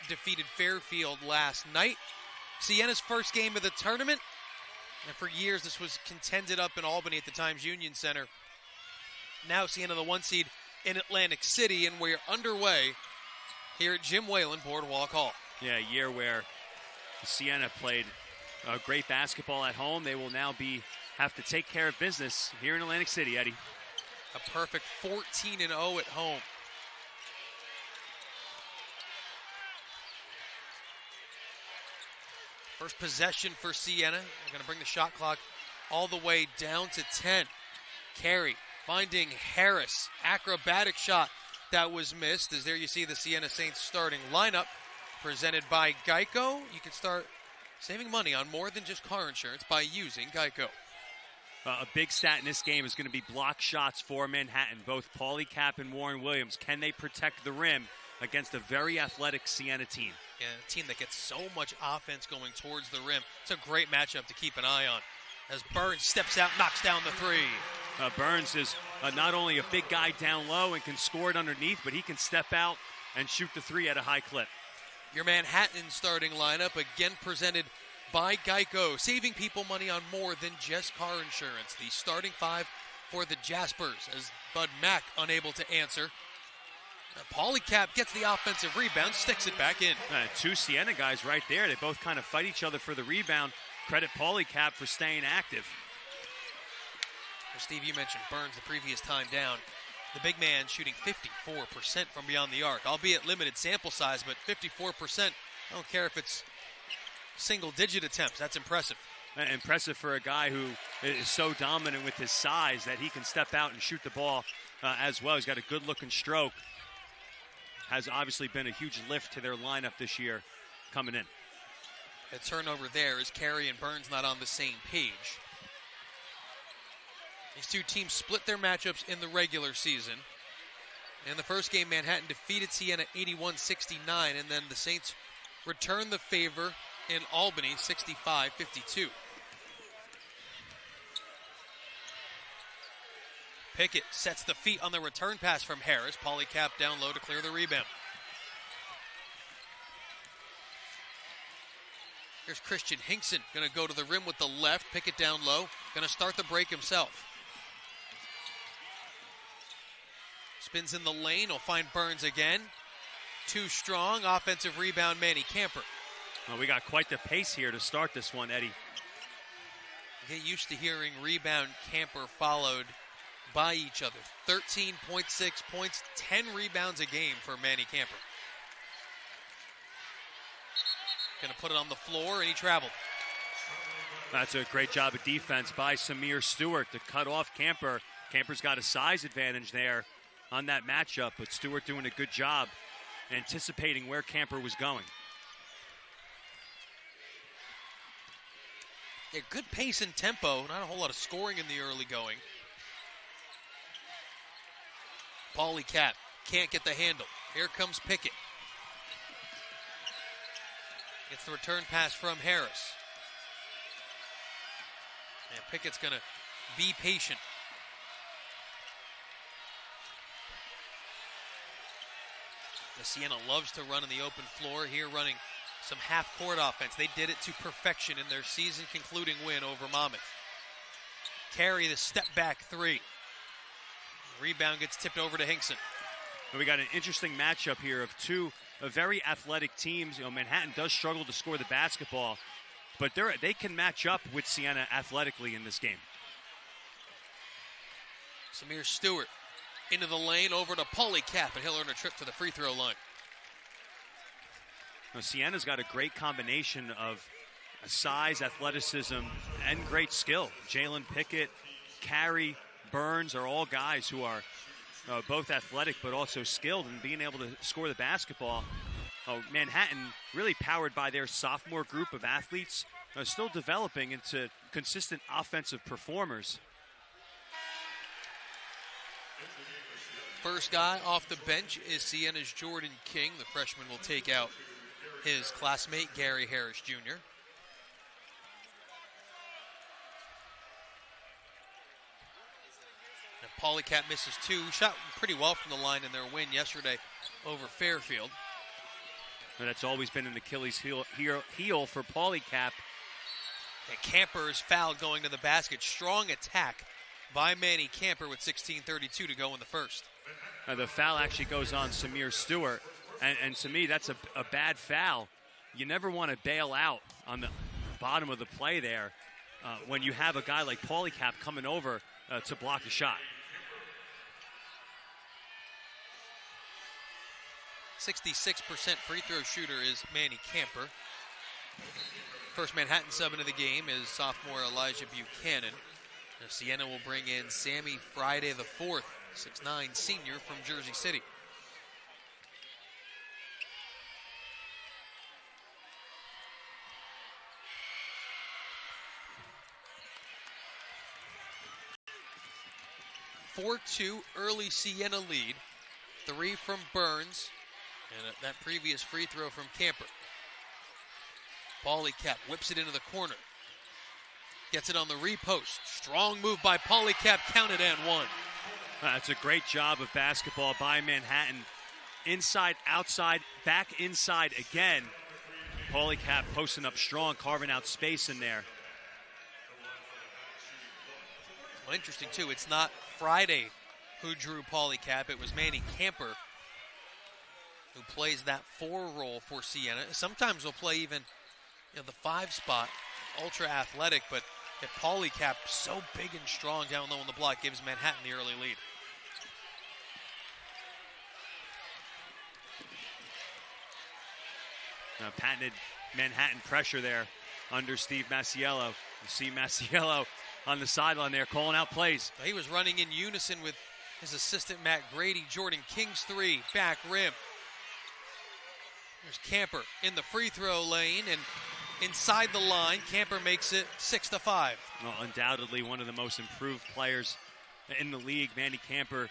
defeated Fairfield last night. Siena's first game of the tournament, and for years this was contended up in Albany at the Times Union Center. Now Siena the 1 seed in Atlantic City, and we're underway here at Jim Whalen Boardwalk Hall. Yeah, a year where Siena played great basketball at home. They will now have to take care of business here in Atlantic City, Eddie. A perfect 14-0 at home. First possession for Siena. They're going to bring the shot clock all the way down to 10. Carey finding Harris. Acrobatic shot that was missed. As there you see the Siena Saints starting lineup presented by Geico. You can start saving money on more than just car insurance by using Geico. A big stat in this game is going to be block shots for Manhattan. Both Paulie Cap and Warren Williams. Can they protect the rim against a very athletic Siena team? Yeah, a team that gets so much offense going towards the rim. It's a great matchup to keep an eye on. As Burns steps out, knocks down the three. Burns is not only a big guy down low and can score it underneath, but he can step out and shoot the three at a high clip. Your Manhattan starting lineup, again presented by Geico, saving people money on more than just car insurance. The starting five for the Jaspers, as Bud Mack unable to answer. Paulie Cap gets the offensive rebound, sticks it back in. Two Siena guys right there. They both kind of fight each other for the rebound. Credit Paulie Cap for staying active. Steve, you mentioned Burns the previous time down. The big man shooting 54% from beyond the arc, albeit limited sample size, but 54%. I don't care if it's single-digit attempts. That's impressive. Impressive for a guy who is so dominant with his size that he can step out and shoot the ball as well. He's got a good-looking stroke. Has obviously been a huge lift to their lineup this year coming in. A turnover there as Carey and Burns not on the same page. These two teams split their matchups in the regular season. In the first game, Manhattan defeated Siena 81-69, and then the Saints returned the favor in Albany 65-52. Pickett sets the feet on the return pass from Harris. Paulie Cap down low to clear the rebound. Here's Christian Hinkson, going to go to the rim with the left. Pickett down low, going to start the break himself. Spins in the lane, he'll find Burns again. Too strong, offensive rebound, Manny Camper. Well, we got quite the pace here to start this one, Eddie. Get used to hearing rebound Camper followed by each other. 13.6 points, 10 rebounds a game for Manny Camper. Going to put it on the floor, and he traveled. That's a great job of defense by Samir Stewart to cut off Camper. Camper's got a size advantage there on that matchup, but Stewart doing a good job anticipating where Camper was going. Yeah, good pace and tempo, not a whole lot of scoring in the early going. Paulie Cap can't get the handle. Here comes Pickett. Gets the return pass from Harris. And Pickett's going to be patient. The Siena loves to run in the open floor. Here running some half-court offense. They did it to perfection in their season-concluding win over Monmouth. Carey the step-back three. Rebound gets tipped over to Hinkson. We got an interesting matchup here of two very athletic teams. You know, Manhattan does struggle to score the basketball, but they can match up with Siena athletically in this game. Samir Stewart into the lane, over to Paulie Cap, and he'll earn a trip to the free throw line. Now, Siena's got a great combination of size, athleticism, and great skill. Jalen Pickett, Carey, Burns are all guys who are both athletic but also skilled in being able to score the basketball. Manhattan, really powered by their sophomore group of athletes, still developing into consistent offensive performers. First guy off the bench is Siena's Jordan King. The freshman will take out his classmate, Gary Harris Jr. And Paulie Cap misses two. Shot pretty well from the line in their win yesterday over Fairfield. And that's always been an Achilles heel for Polycap. And Camper is fouled going to the basket. Strong attack by Manny Camper with 16:32 to go in the first. The foul actually goes on Samir Stewart. And to me, that's a bad foul. You never want to bail out on the bottom of the play there when you have a guy like Polycap coming over to block the shot. 66% free throw shooter is Manny Camper. First Manhattan sub into the game is sophomore Elijah Buchanan. Now Siena will bring in Sammy Friday the 4th, 6'9" senior from Jersey City. (4-2) early Siena lead. 3 from Burns. And that previous free throw from Camper. Polycap whips it into the corner. Gets it on the repost. Strong move by Polycap, counted and one. That's a great job of basketball by Manhattan. Inside, outside, back inside again. Polycap posting up strong, carving out space in there. Well, interesting too, it's not Friday who drew Polycap, it was Manny Camper who plays that 4 role for Siena. Sometimes he'll play even the 5 spot, ultra athletic, but if Polycap, so big and strong down low on the block, gives Manhattan the early lead. Patented Manhattan pressure there under Steve Masiello. You see Masiello on the sideline there calling out plays. He was running in unison with his assistant Matt Grady. Jordan King's 3, back rim. There's Camper in the free throw lane and inside the line. Camper makes it 6-5. Well, undoubtedly one of the most improved players in the league. Manny Camper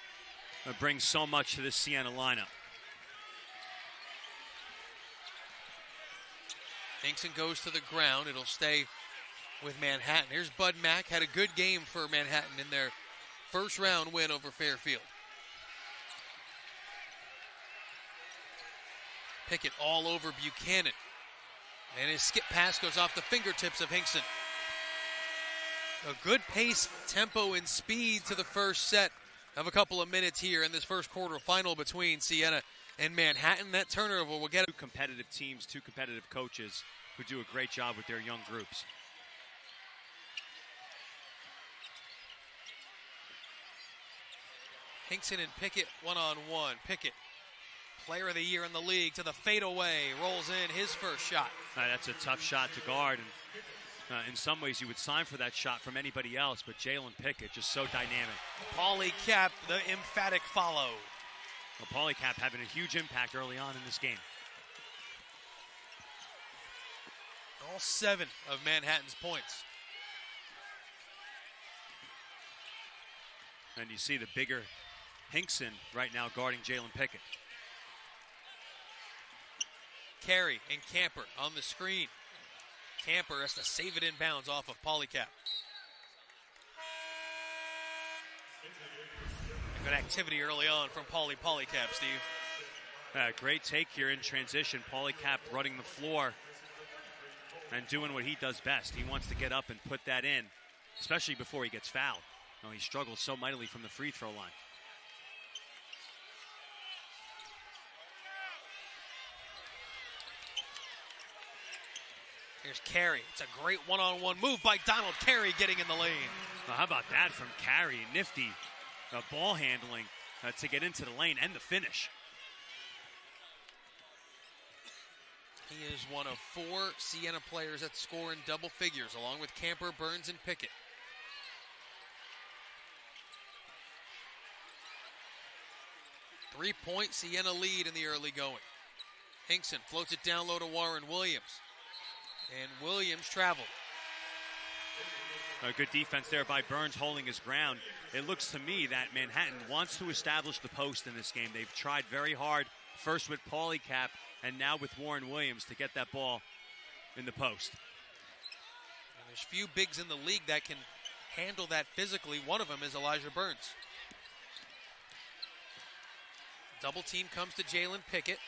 brings so much to this Siena lineup. Hinkson goes to the ground. It'll stay with Manhattan. Here's Bud Mack. Had a good game for Manhattan in their first round win over Fairfield. Pickett all over Buchanan. And his skip pass goes off the fingertips of Hinkson. A good pace, tempo, and speed to the first set of a couple of minutes here in this first quarter final between Siena and Manhattan. That turnover will get 2 competitive teams, 2 competitive coaches who do a great job with their young groups. Hinkson and Pickett one-on-one. Pickett, player of the year in the league, to the fadeaway, rolls in his first shot. That's a tough shot to guard, and in some ways you would sign for that shot from anybody else, but Jalen Pickett just so dynamic. Polycap, the emphatic follow. Well, Polycap having a huge impact early on in this game. All 7 of Manhattan's points. And you see the bigger Hinkson right now guarding Jalen Pickett. Carey and Camper on the screen. Camper has to save it inbounds off of Polycap. Good activity early on from Polycap, Steve. Great take here in transition. Polycap running the floor and doing what he does best. He wants to get up and put that in, especially before he gets fouled. He struggles so mightily from the free throw line. Here's Carey. It's a great one-on-one move by Donald Carey getting in the lane. Well, how about that from Carey? Nifty ball handling to get into the lane and the finish. He is one of 4 Siena players that score in double figures, along with Camper, Burns, and Pickett. Three-point Siena lead in the early going. Hinkson floats it down low to Warren Williams. And Williams traveled. A good defense there by Burns holding his ground. It looks to me that Manhattan wants to establish the post in this game. They've tried very hard, first with Polycap and now with Warren Williams, to get that ball in the post. And there's few bigs in the league that can handle that physically. One of them is Elijah Burns. Double team comes to Jalen Pickett.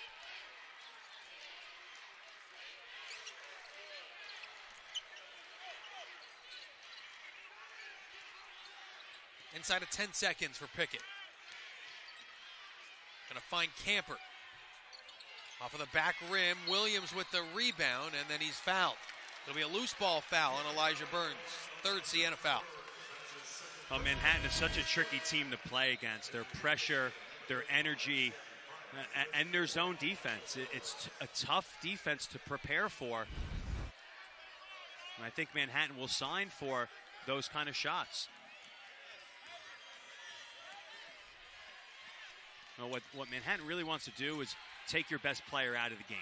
inside of 10 seconds for Pickett. Gonna find Camper. Off of the back rim, Williams with the rebound, and then he's fouled. It'll be a loose ball foul on Elijah Burns. Third Siena foul. Well, Manhattan is such a tricky team to play against. Their pressure, their energy, and their zone defense. It's a tough defense to prepare for. And I think Manhattan will sign for those kind of shots. Well, what Manhattan really wants to do is take your best player out of the game.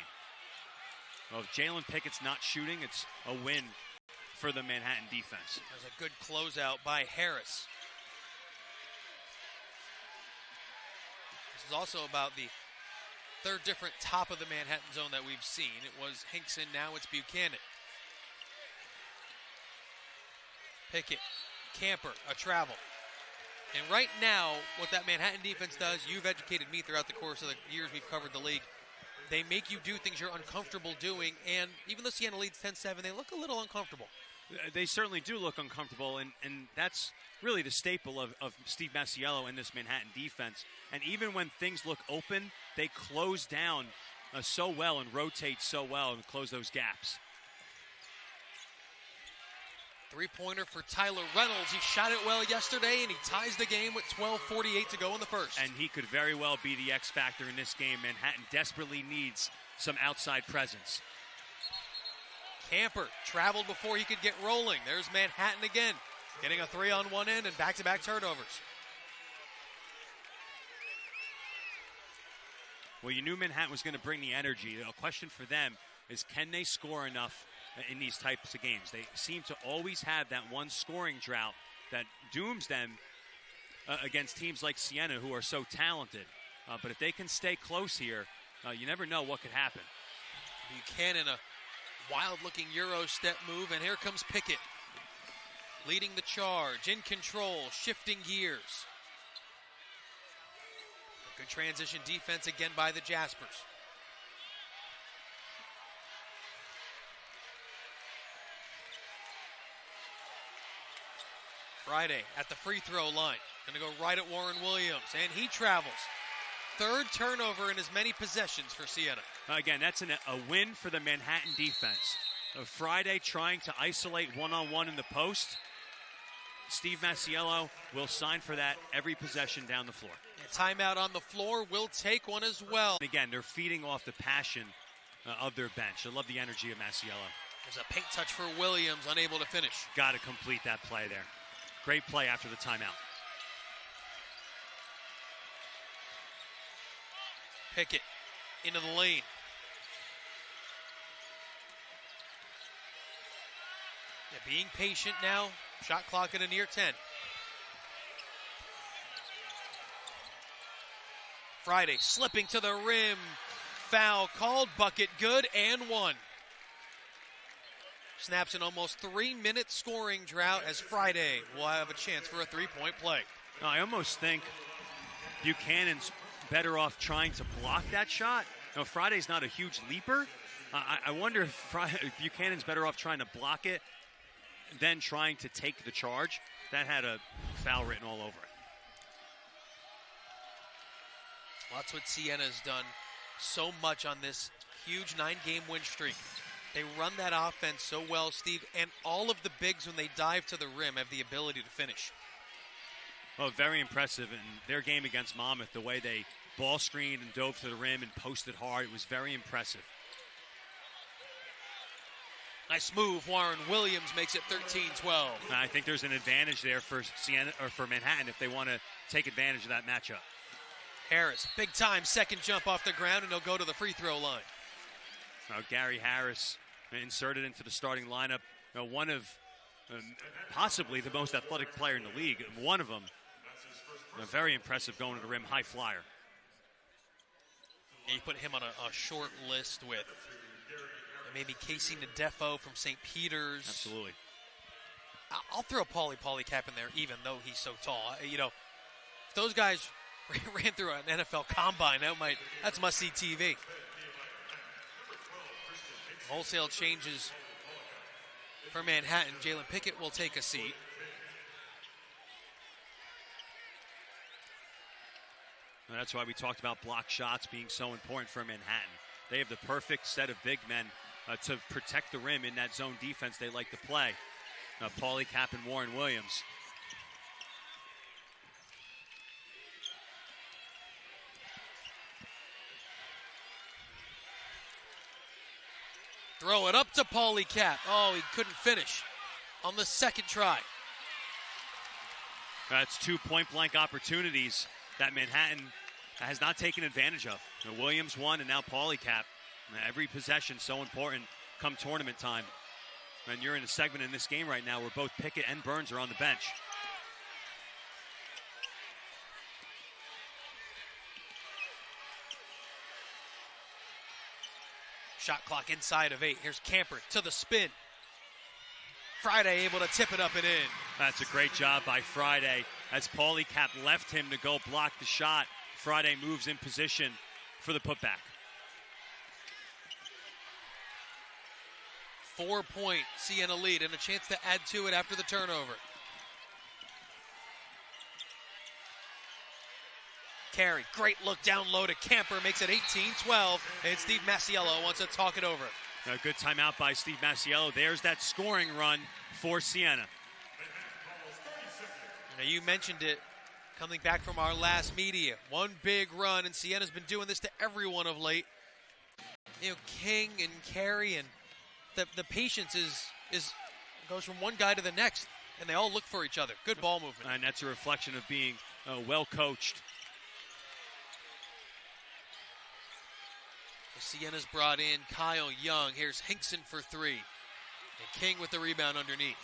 Well, if Jalen Pickett's not shooting, it's a win for the Manhattan defense. There's a good closeout by Harris. This is also about the third different top of the Manhattan zone that we've seen. It was Hinkson, now it's Buchanan. Pickett, Camper, a travel. And right now, what that Manhattan defense does, you've educated me throughout the course of the years we've covered the league, they make you do things you're uncomfortable doing, and even though Siena leads 10-7, they look a little uncomfortable. They certainly do look uncomfortable, and that's really the staple of Steve Masiello and this Manhattan defense. And even when things look open, they close down so well and rotate so well and close those gaps. Three-pointer for Tyler Reynolds. He shot it well yesterday, and he ties the game with 12:48 to go in the first. And he could very well be the X factor in this game. Manhattan desperately needs some outside presence. Camper traveled before he could get rolling. There's Manhattan again, getting a three on one end and back-to-back turnovers. Well, you knew Manhattan was going to bring the energy. A question for them is, can they score enough in these types of games? They seem to always have that one scoring drought that dooms them against teams like Siena, who are so talented. But if they can stay close here, you never know what could happen. Buchanan, a wild-looking Euro step move, and here comes Pickett. Leading the charge, in control, shifting gears. A good transition defense again by the Jaspers. Friday at the free throw line. Going to go right at Warren Williams, and he travels. Third turnover in as many possessions for Siena. Again, that's a win for the Manhattan defense. Friday trying to isolate one-on-one in the post. Steve Masiello will sign for that every possession down the floor. A timeout on the floor, will take one as well. Again, they're feeding off the passion of their bench. I love the energy of Masiello. There's a paint touch for Williams, unable to finish. Got to complete that play there. Great play after the timeout. Pickett into the lane. Yeah, being patient now. Shot clock at a near 10. Friday slipping to the rim. Foul called. Bucket good and one. Snaps an almost 3-minute scoring drought as Friday will have a chance for a three-point play. I almost think Buchanan's better off trying to block that shot. No, Friday's not a huge leaper. I wonder if Buchanan's better off trying to block it than trying to take the charge. That had a foul written all over it. Well, that's what Siena's done so much on this huge 9-game win streak. They run that offense so well, Steve, and all of the bigs, when they dive to the rim, have the ability to finish. Oh, very impressive in their game against Monmouth, the way they ball screened and dove to the rim and posted hard. It was very impressive. Nice move. Warren Williams makes it 13-12. I think there's an advantage there for Siena, or for Manhattan, if they want to take advantage of that matchup. Harris, big time second jump off the ground, and he'll go to the free throw line. Gary Harris inserted into the starting lineup. One of possibly the most athletic player in the league. One of them. Very impressive going to the rim, high flyer. And you put him on a short list with maybe Casey Nadefo from St. Peter's. Absolutely. I'll throw Paulie Cap in there, even though he's so tall. You know, if those guys ran through an NFL combine, that's must-see TV. Wholesale changes for Manhattan. Jalen Pickett will take a seat. And that's why we talked about block shots being so important for Manhattan. They have the perfect set of big men to protect the rim in that zone defense they like to play. Paulie Cap and Warren Williams. Throw it up to Paulie Cap. Oh, he couldn't finish on the second try. That's 2 point-blank opportunities that Manhattan has not taken advantage of. Williams won, and now Paulie Cap. Every possession so important come tournament time. And you're in a segment in this game right now where both Pickett and Burns are on the bench. Shot clock inside of 8. Here's Camper to the spin. Friday able to tip it up and in. That's a great job by Friday. As Paulie Cap left him to go block the shot, Friday moves in position for the putback. 4-point Siena lead and a chance to add to it after the turnover. Carey, great look down low to Camper, makes it 18-12, and Steve Masiello wants to talk it over. A good timeout by Steve Masiello. There's that scoring run for Siena. Now you mentioned it coming back from our last media. One big run, and Siena's been doing this to everyone of late. King and Carey, and the patience is goes from one guy to the next, and they all look for each other. Good ball movement. And that's a reflection of being well coached. Siena's brought in Kyle Young. Here's Hinkson for 3. And King with the rebound underneath.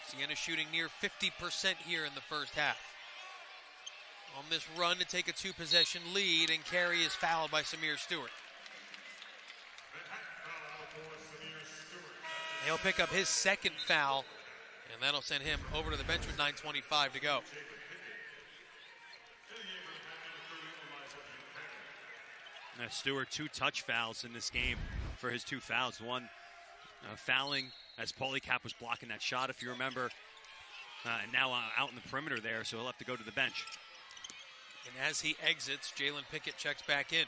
Siena shooting near 50% here in the first half. On this run to take a 2-possession lead, and Carey is fouled by Samir Stewart. He'll pick up his second foul, and that'll send him over to the bench with 9:25 to go. Now Stewart, 2 touch fouls in this game for his 2 fouls. One fouling as Paulie Cap was blocking that shot, if you remember. And now out in the perimeter there, so he'll have to go to the bench. And as he exits, Jalen Pickett checks back in.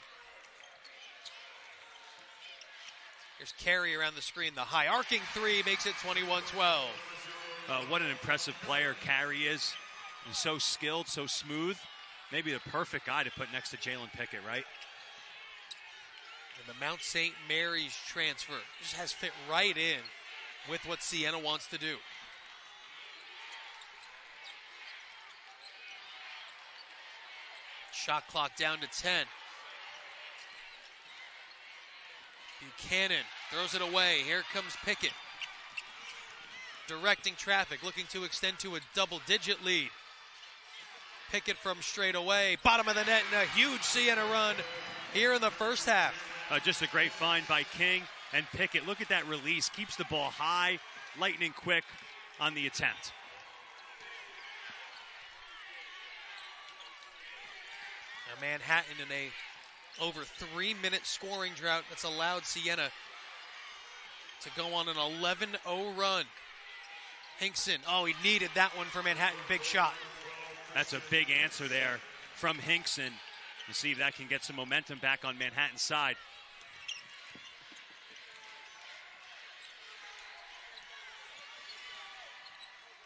Here's Carey around the screen. The high arcing 3 makes it 21-12. What an impressive player Carey is. He's so skilled, so smooth. Maybe the perfect guy to put next to Jalen Pickett, right? And the Mount St. Mary's transfer just has fit right in with what Siena wants to do. Shot clock down to 10. Buchanan throws it away. Here comes Pickett. Directing traffic, looking to extend to a double-digit lead. Pickett from straight away. Bottom of the net and a huge Siena run here in the first half. Just a great find by King and Pickett. Look at that release. Keeps the ball high, lightning quick on the attempt. Now Manhattan in a over 3-minute scoring drought that's allowed Siena to go on an 11-0 run. Hinkson, oh, he needed that one for Manhattan. Big shot. That's a big answer there from Hinkson. We'll see if that can get some momentum back on Manhattan's side.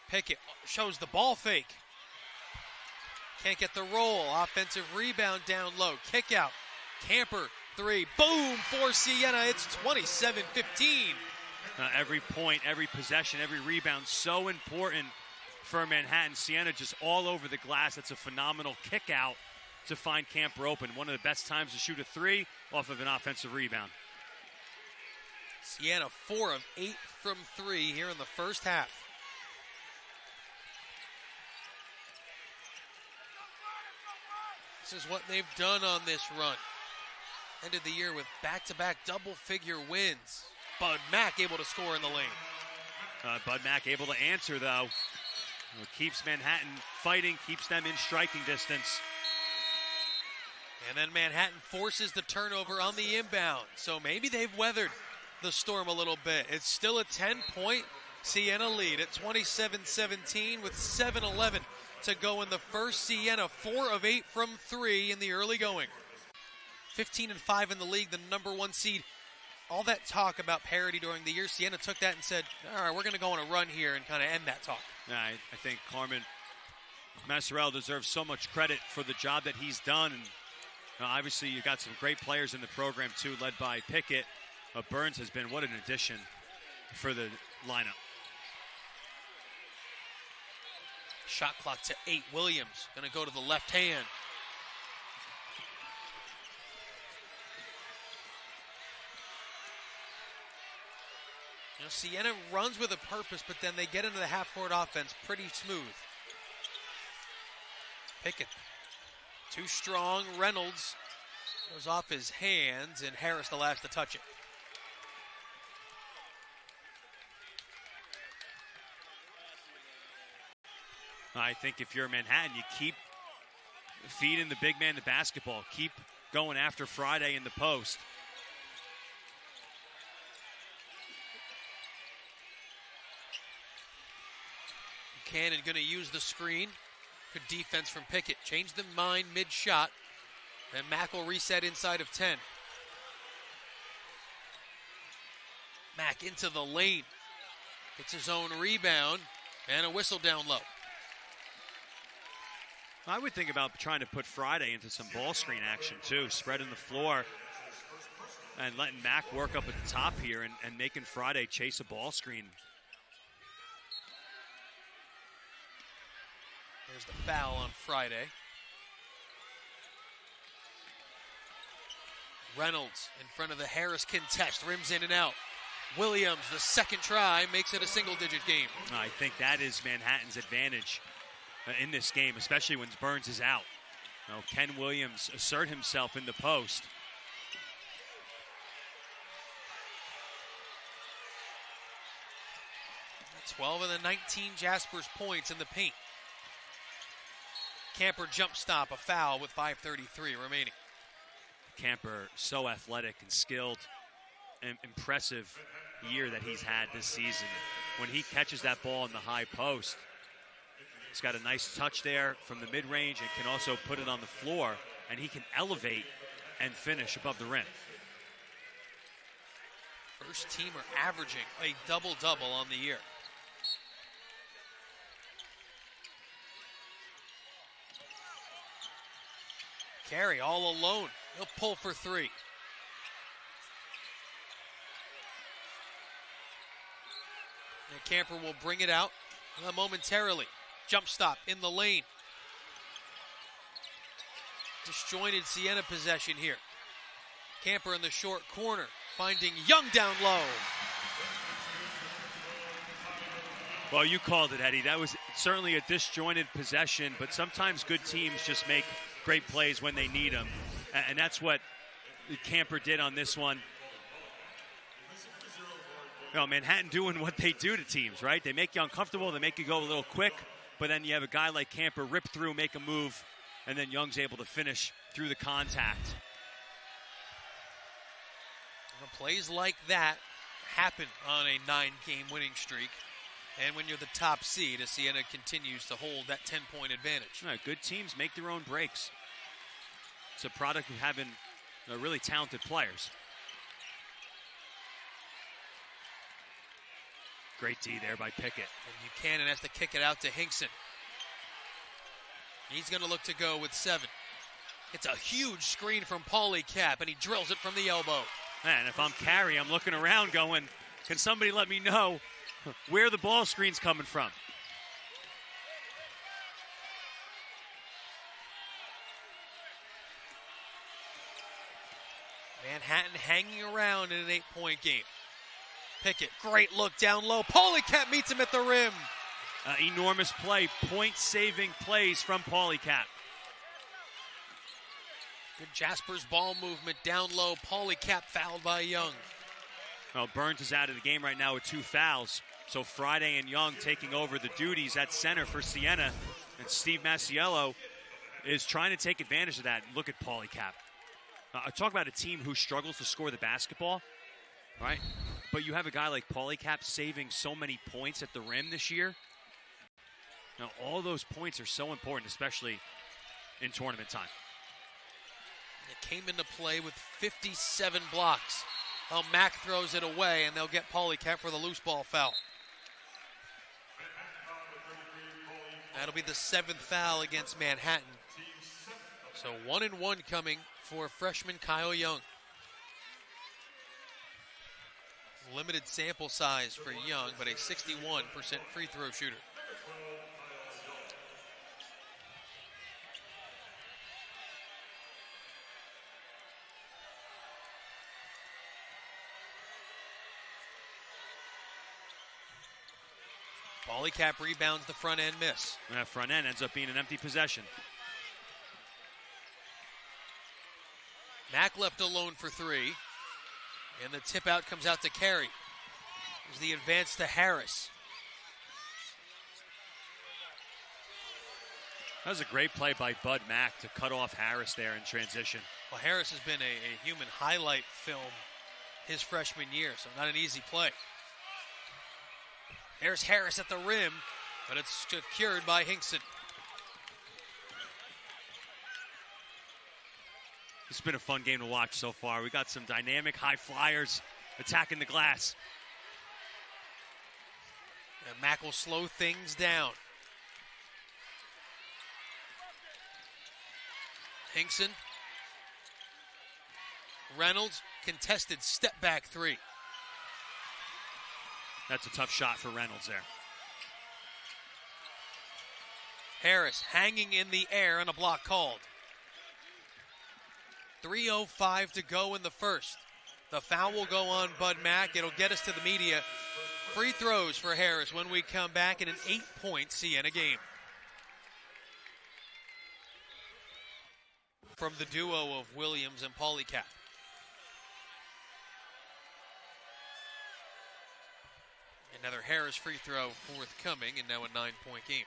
Pickett shows the ball fake. Can't get the roll. Offensive rebound down low. Kick out. Camper, 3. Boom for Siena. It's 27-15. Every point, every possession, every rebound, so important for Manhattan. Siena just all over the glass. That's a phenomenal kick out to find Camper open. One of the best times to shoot a 3 off of an offensive rebound. Siena 4 of 8 from 3 here in the first half. This is what they've done on this run. Ended the year with back-to-back double-figure wins. Bud Mack able to score in the lane. Bud Mack able to answer, though. Keeps Manhattan fighting, keeps them in striking distance. And then Manhattan forces the turnover on the inbound. So maybe they've weathered the storm a little bit. It's still a 10-point Siena lead at 27-17 with 7:11 to go in the first. Siena 4 of 8 from 3 in the early going. 15-5 in the league, the number 1 seed. All that talk about parity during the year, Siena took that and said, all right, we're going to go on a run here and kind of end that talk. I think Carmen Massarella deserves so much credit for the job that he's done. And obviously, you've got some great players in the program, too, led by Pickett. But Burns has been, what an addition for the lineup. Shot clock to 8. Williams going to go to the left hand. You know, Siena runs with a purpose, but then they get into the half-court offense pretty smooth. Pickett, too strong. Reynolds goes off his hands, and Harris the last to touch it. I think if you're Manhattan, you keep feeding the big man the basketball. Keep going after Friday in the post. Buchanan going to use the screen. Good defense from Pickett. Change the mind mid-shot. And MAAC will reset inside of 10. MAAC into the lane. Gets his own rebound. And a whistle down low. I would think about trying to put Friday into some ball screen action, too. Spreading the floor and letting MAAC work up at the top here and making Friday chase a ball screen. There's the foul on Friday. Reynolds in front of the Harris contest, rims in and out. Williams, the second try, makes it a single-digit game. I think that is Manhattan's advantage in this game, especially when Burns is out. Ken Williams assert himself in the post. That's 12 of the 19 Jaspers points in the paint. Camper jump stop, a foul with 5:33 remaining. Camper, so athletic and skilled, and impressive year that he's had this season. When he catches that ball in the high post, he's got a nice touch there from the mid-range and can also put it on the floor, and he can elevate and finish above the rim. First teamer averaging a double-double on the year. Carey all alone. He'll pull for 3. And Camper will bring it out momentarily. Jump stop in the lane. Disjointed Siena possession here. Camper in the short corner, finding Young down low. Well, you called it, Eddie. That was certainly a disjointed possession, but sometimes good teams just make great plays when they need them. And that's what Camper did on this one. Manhattan doing what they do to teams, right? They make you uncomfortable, they make you go a little quick, but then you have a guy like Camper rip through, make a move, and then Young's able to finish through the contact. Plays like that happen on a 9-game winning streak. And when you're the top seed, as Siena continues to hold that 10-point advantage. Right, good teams make their own breaks. It's a product of having really talented players. Great D there by Pickett. And Buchanan has to kick it out to Hinkson. He's going to look to go with 7. It's a huge screen from Paulie Cap, and he drills it from the elbow. Man, if I'm Carey, I'm looking around going, can somebody let me know where the ball screen's coming from? Manhattan hanging around in an 8-point game. Pickett, great look down low. Paulie Cap meets him at the rim. Enormous play, point-saving plays from Paulie Cap. Good Jaspers ball movement down low. Paulie Cap fouled by Young. Well, Burns is out of the game right now with 2 fouls. So Friday and Young taking over the duties at center for Siena. And Steve Masiello is trying to take advantage of that. Look at Paulie Cap. Talk about a team who struggles to score the basketball, right? But you have a guy like Paulie Cap saving so many points at the rim this year. Now, all those points are so important, especially in tournament time. It came into play with 57 blocks. Oh, MAAC throws it away, and they'll get Paulie Cap for the loose ball foul. That'll be the 7th foul against Manhattan. So 1-and-1 coming for freshman Kyle Young. Limited sample size for Young, but a 61% free throw shooter. Paulie Cap rebounds the front end miss. And that front end ends up being an empty possession. MAAC left alone for 3. And the tip out comes out to Carey. There's the advance to Harris. That was a great play by Bud Mack to cut off Harris there in transition. Well, Harris has been a human highlight film his freshman year, so not an easy play. There's Harris at the rim, but it's secured by Hinkson. It's been a fun game to watch so far. We got some dynamic high flyers attacking the glass. And MAAC will slow things down. Hinkson. Reynolds, contested step back 3. That's a tough shot for Reynolds there. Harris hanging in the air and a block called. 3:05 to go in the first. The foul will go on Bud Mack. It'll get us to the media. Free throws for Harris when we come back in an 8-point Siena game. From the duo of Williams and Paulie Cap. Another Harris free throw forthcoming, and now a 9-point game.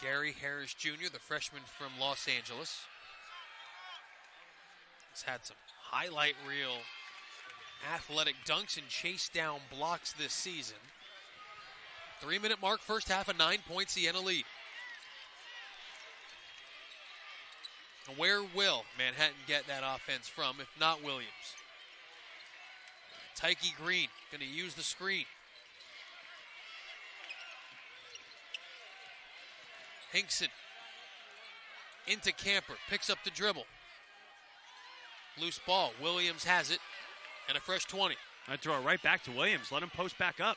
Gary Harris Jr., the freshman from Los Angeles, has had some highlight reel athletic dunks and chase down blocks this season. 3-minute mark, first half, a 9-point Siena lead. And where will Manhattan get that offense from, if not Williams? Tyke Green going to use the screen. Hinkson into Camper, picks up the dribble. Loose ball, Williams has it, and a fresh 20. I'd throw it right back to Williams, let him post back up.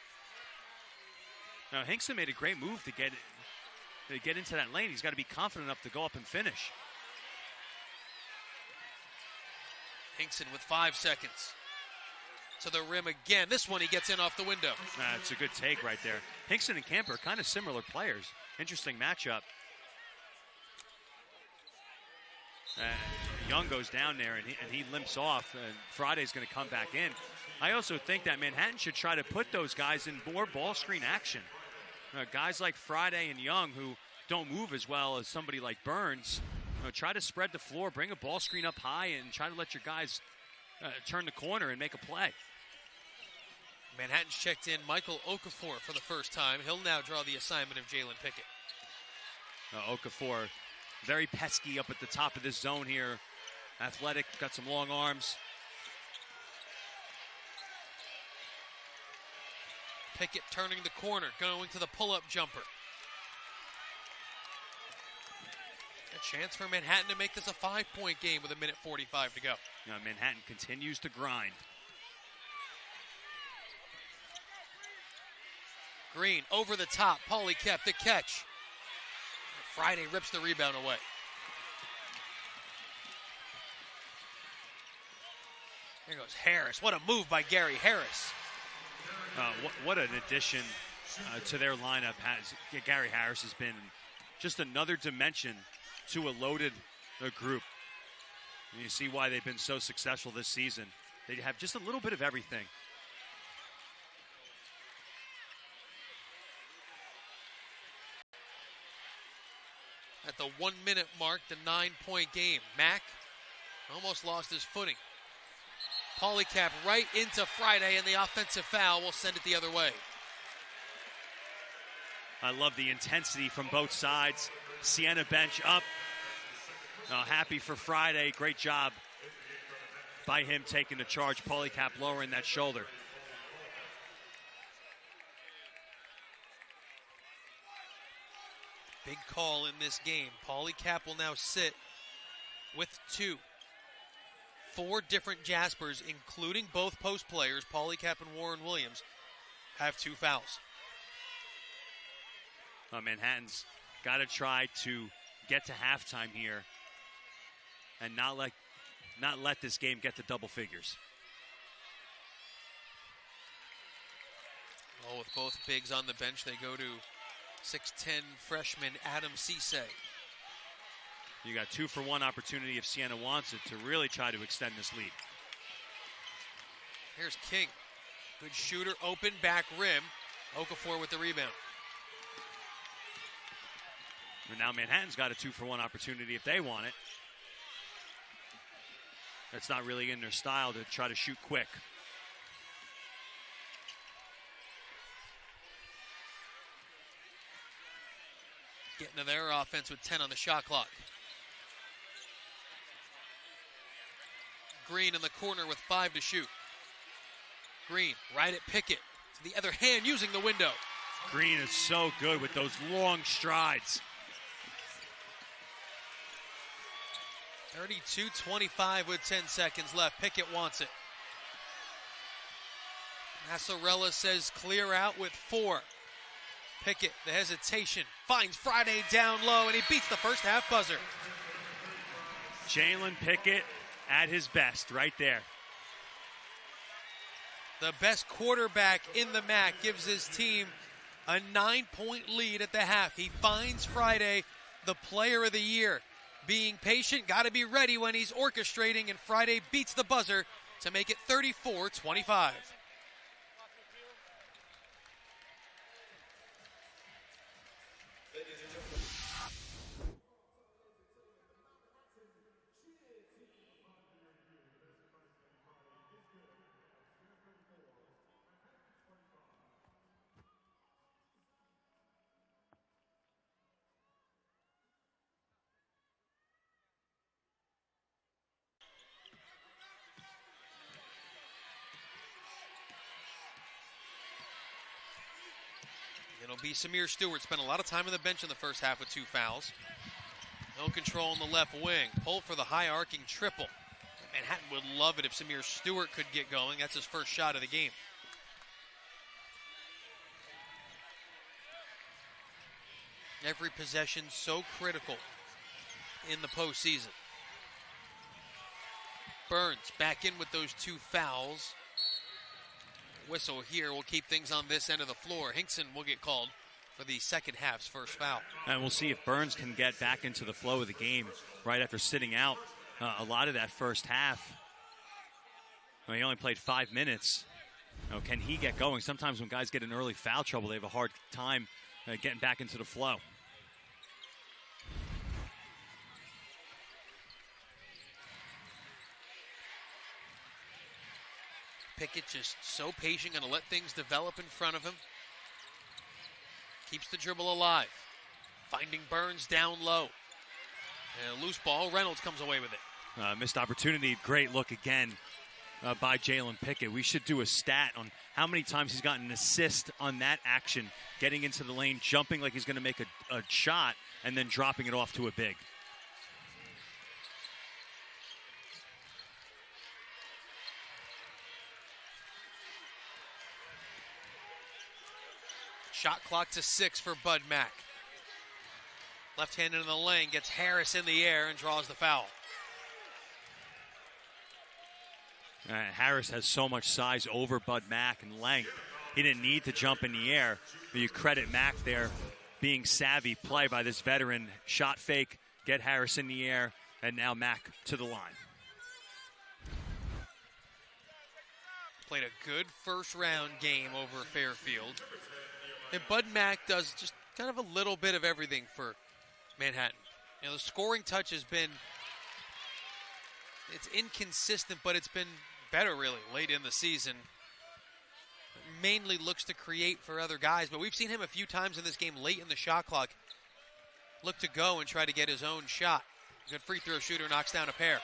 Now, Hinkson made a great move to get into that lane. He's got to be confident enough to go up and finish. Hinkson with 5 seconds. To the rim again. This one he gets in off the window. It's a good take right there. Hinkson and Camper are kind of similar players. Interesting matchup. Young goes down there and he limps off. And Friday's going to come back in. I also think that Manhattan should try to put those guys in more ball screen action. Guys like Friday and Young who don't move as well as somebody like Burns. Try to spread the floor, bring a ball screen up high, and try to let your guys turn the corner and make a play. Manhattan's checked in Michael Okafor for the first time. He'll now draw the assignment of Jalen Pickett. Okafor, very pesky up at the top of this zone here. Athletic, got some long arms. Pickett turning the corner, going to the pull-up jumper. A chance for Manhattan to make this a 5-point game with 1:45 to go. Now Manhattan continues to grind. Green over the top. Paulie kept the catch. Friday rips the rebound away. There goes Harris. What a move by Gary Harris. What an addition to their lineup. Gary Harris has been just another dimension to a loaded group. And you see why they've been so successful this season. They have just a little bit of everything. At the 1 minute mark, the 9-point game. MAAC almost lost his footing. Polycap right into Friday, and the offensive foul will send it the other way. I love the intensity from both sides. Siena bench up. Happy for Friday. Great job by him taking the charge. Polycap lowering that shoulder. Big call in this game. Polycap will now sit with 2. 4 different Jaspers, including both post players, Polycap and Warren Williams, have 2 fouls. Manhattan's got to try to get to halftime here and not let this game get to double figures. Well, with both bigs on the bench, they go to 6'10" freshman Adam Cisse. You got 2-for-1 opportunity if Siena wants it to really try to extend this lead. Here's King. Good shooter, open, back rim. Okafor with the rebound. And now Manhattan's got a 2-for-1 opportunity if they want it. That's not really in their style to try to shoot quick. Getting to their offense with 10 on the shot clock. Green in the corner with 5 to shoot. Green right at Pickett. To the other hand, using the window. Green is so good with those long strides. 32-25 with 10 seconds left. Pickett wants it. Massarella says clear out with 4. Pickett, the hesitation, finds Friday down low, and he beats the first half buzzer. Jalen Pickett at his best right there. The best quarterback in the MAAC gives his team a 9-point lead at the half. He finds Friday the player of the year. Being patient, got to be ready when he's orchestrating, and Friday beats the buzzer to make it 34-25. It'll be Samir Stewart. Spent a lot of time on the bench in the first half with 2 fouls. No control on the left wing. Pull for the high arcing triple. Manhattan would love it if Samir Stewart could get going. That's his first shot of the game. Every possession so critical in the postseason. Burns back in with those 2 fouls. Whistle here will keep things on this end of the floor. Hinkson will get called for the second half's first foul. And we'll see if Burns can get back into the flow of the game right after sitting out a lot of that first half. Well, he only played 5 minutes. Can he get going? Sometimes when guys get in early foul trouble, they have a hard time getting back into the flow. Pickett just so patient, going to let things develop in front of him. Keeps the dribble alive. Finding Burns down low. And a loose ball, Reynolds comes away with it. Missed opportunity, great look again by Jalen Pickett. We should do a stat on how many times he's gotten an assist on that action, getting into the lane, jumping like he's going to make a shot, and then dropping it off to a big. Shot clock to 6 for Bud Mack. Left-handed in the lane, gets Harris in the air and draws the foul. Harris has so much size over Bud Mack and length. He didn't need to jump in the air, but you credit Mack there being savvy play by this veteran. Shot fake, get Harris in the air, And now MAAC to the line. Played a good first round game over Fairfield. And Bud MAAC does just kind of a little bit of everything for Manhattan. You know, the scoring touch has been, it's inconsistent, but it's been better really late in the season. Mainly looks to create for other guys, but we've seen him a few times in this game late in the shot clock look to go and try to get his own shot. Good free throw shooter, knocks down a pair.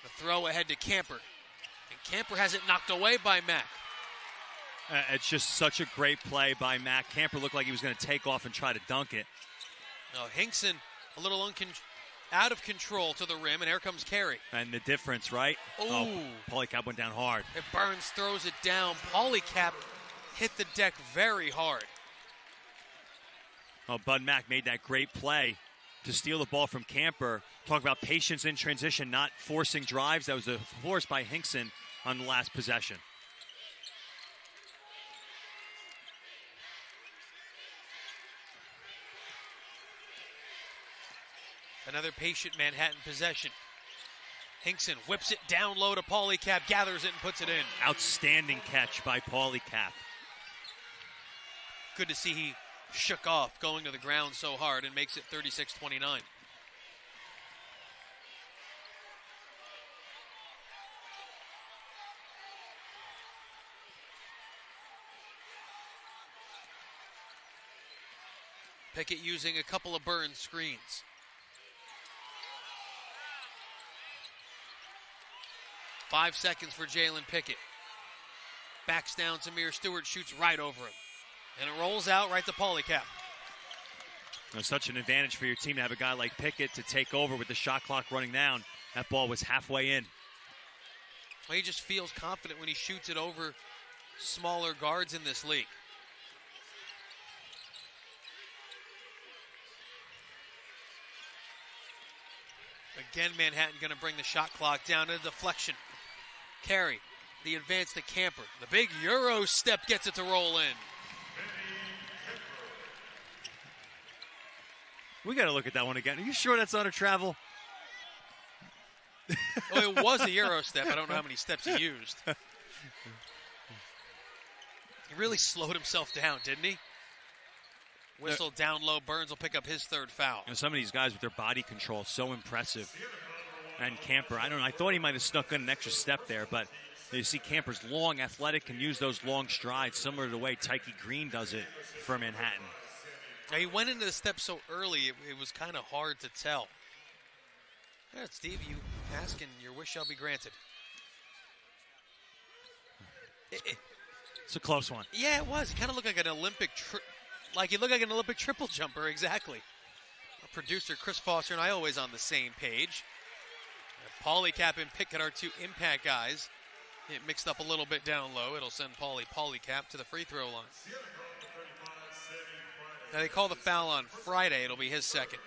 The throw ahead to Camper. And Camper has it knocked away by MAAC. It's just such a great play by MAAC. Camper looked like he was going to take off and try to dunk it. Now Hinkson a little out of control to the rim, and here comes Carey. And the difference, right? Ooh. Oh, Polycap went down hard. And Burns throws it down. Polycap hit the deck very hard. Oh, Bud MAAC made that great play to steal the ball from Camper. Talk about patience in transition, not forcing drives. That was a force by Hinkson on the last possession. Another patient Manhattan possession. Hinkson whips it down low to Polycap, gathers it and puts it in. Outstanding catch by Polycap. Good to see he shook off going to the ground so hard and makes it 36-29. Pickett using a couple of Burns screens. Five seconds for Jalen Pickett. Backs down to Samir Stewart, shoots right over him. And it rolls out right to Polycap. It's such an advantage for your team to have a guy like Pickett to take over with the shot clock running down. That ball was halfway in. Well, he just feels confident when he shoots it over smaller guards in this league. Again, Manhattan going to bring the shot clock down to deflection. Carey, the advance to Camper. The big Euro step gets it to roll in. We got to look at that one again. Are you sure that's not a travel? Well, it was a Euro step. I don't know how many steps he used. He really slowed himself down, didn't he? Whistle down low. Burns will pick up his third foul. You know, some of these guys with their body control, so impressive. And Camper, I don't know, I thought he might have snuck in an extra step there, but you see Camper's long, athletic, can use those long strides, similar to the way Tyke Green does it for Manhattan. Now, he went into the step so early, it was kind of hard to tell. Yeah, Steve, you ask and your wish shall be granted. It's a close one. Yeah, it was. He kind of looked like an Olympic triple jumper, exactly. Our producer, Chris Foster, and I always on the same page. Polycap and Pickett are two impact guys. It mixed up a little bit down low. It'll send Polycap to the free throw line. Now they call the foul on Friday. It'll be his second.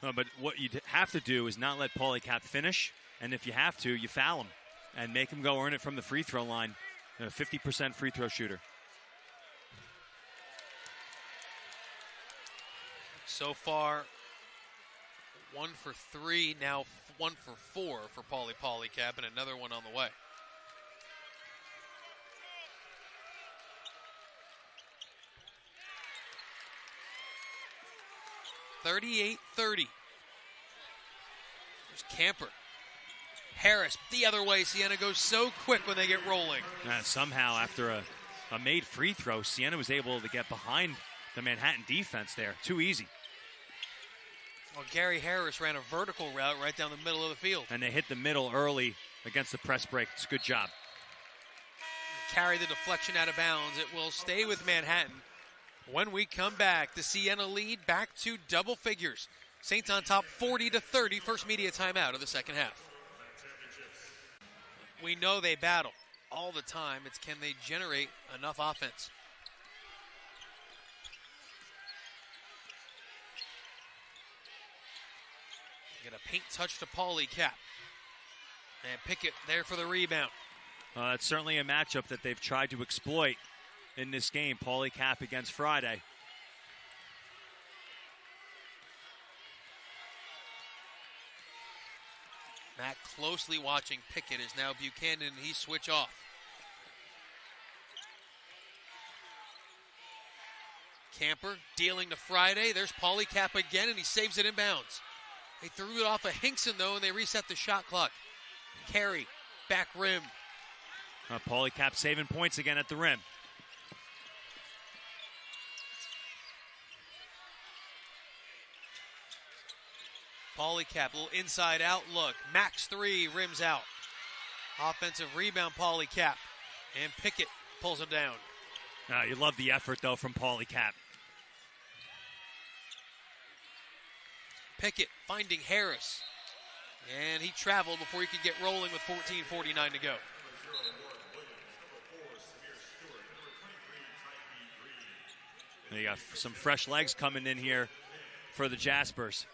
But what you have to do is not let Polycap finish, and if you have to, you foul him and make him go earn it from the free throw line. A 50% free throw shooter. So far, 1 for 3, now 1 for 4 for Polycap, and another one on the way. .38-30. There's Camper. Harris the other way. Siena goes so quick when they get rolling. Somehow, after a made free throw, Siena was able to get behind the Manhattan defense there. Too easy. Well, Gary Harris ran a vertical route right down the middle of the field. And they hit the middle early against the press break. It's a good job. Carry the deflection out of bounds. It will stay with Manhattan. When we come back, the Siena lead back to double figures. Saints on top 40-30. First media timeout of the second half. We know they battle all the time. It's can they generate enough offense? Get a paint touch to Polycap. And Pickett there for the rebound. That's certainly a matchup that they've tried to exploit in this game. Paulie Cap against Friday. Matt closely watching Pickett as now Buchanan, and he switch off. Camper dealing to Friday. There's Paulie Cap again, and he saves it inbounds. They threw it off of Hinkson, though, and they reset the shot clock. Carey, back rim. Paulie Cap saving points again at the rim. Paulie Cap, little inside out look. Max 3, rims out. Offensive rebound, Paulie Cap. And Pickett pulls him down. You love the effort, though, from Paulie Cap. Pickett finding Harris. And he traveled before he could get rolling with 14:49 to go. You got some fresh legs coming in here for the Jaspers.